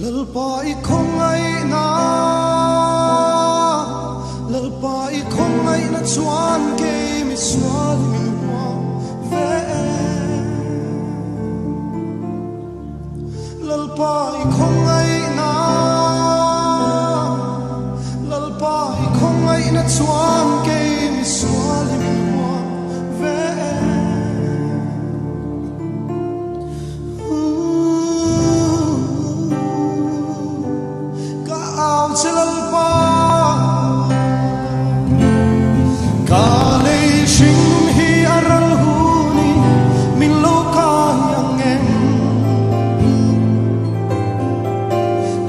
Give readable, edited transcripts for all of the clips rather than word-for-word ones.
lalpai khong ai na lalpai khong ai na chuan ke mi swal mi wa ve lalpai khong ai na lalpai khong ai na chuan ke mi swal mi wa ve lalpa kalei shing hi aral huni min loka yang en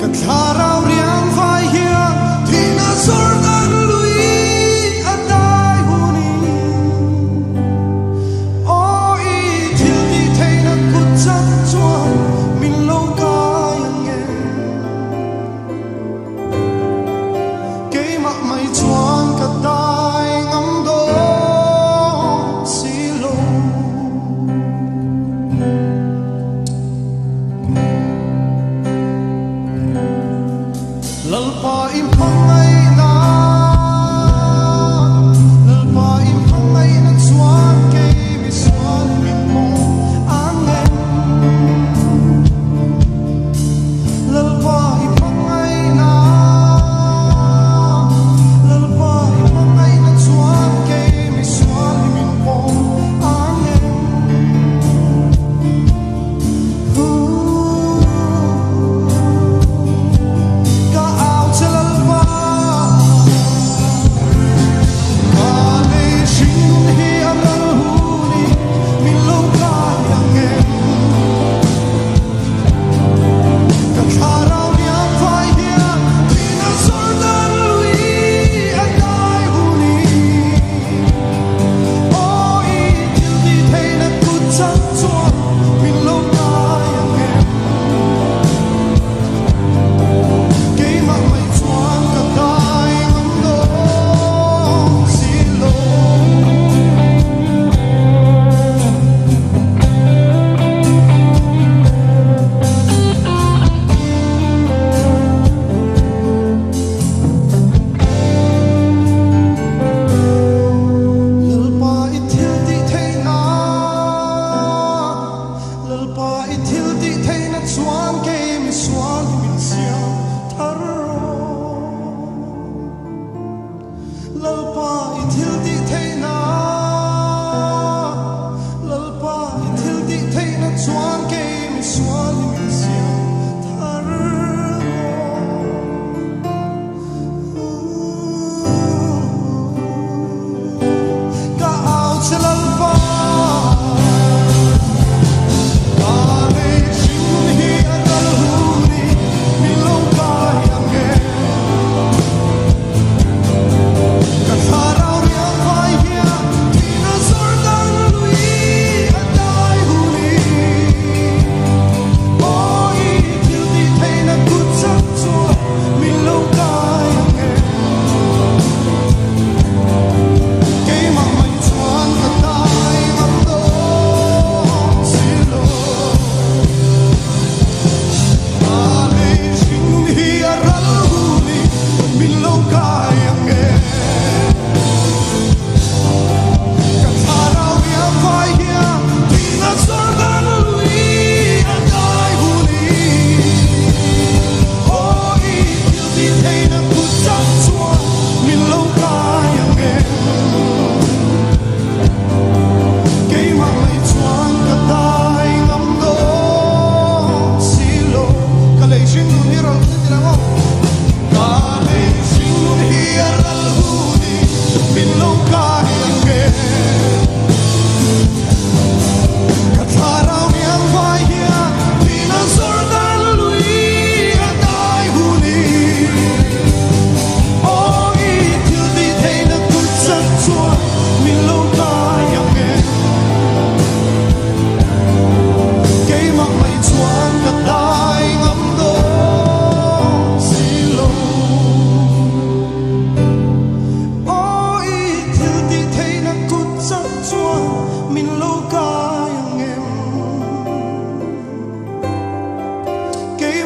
katharau riang vai hia thina sordan lui atai huni oi thil ti theina kut chan chuan min loka yang en mai chuan ka dai ngam do si lo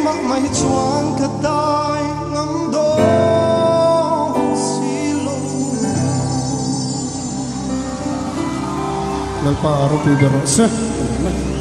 mặc mày choáng cả tai ngắm đô xì lô Nel paro più del rosso.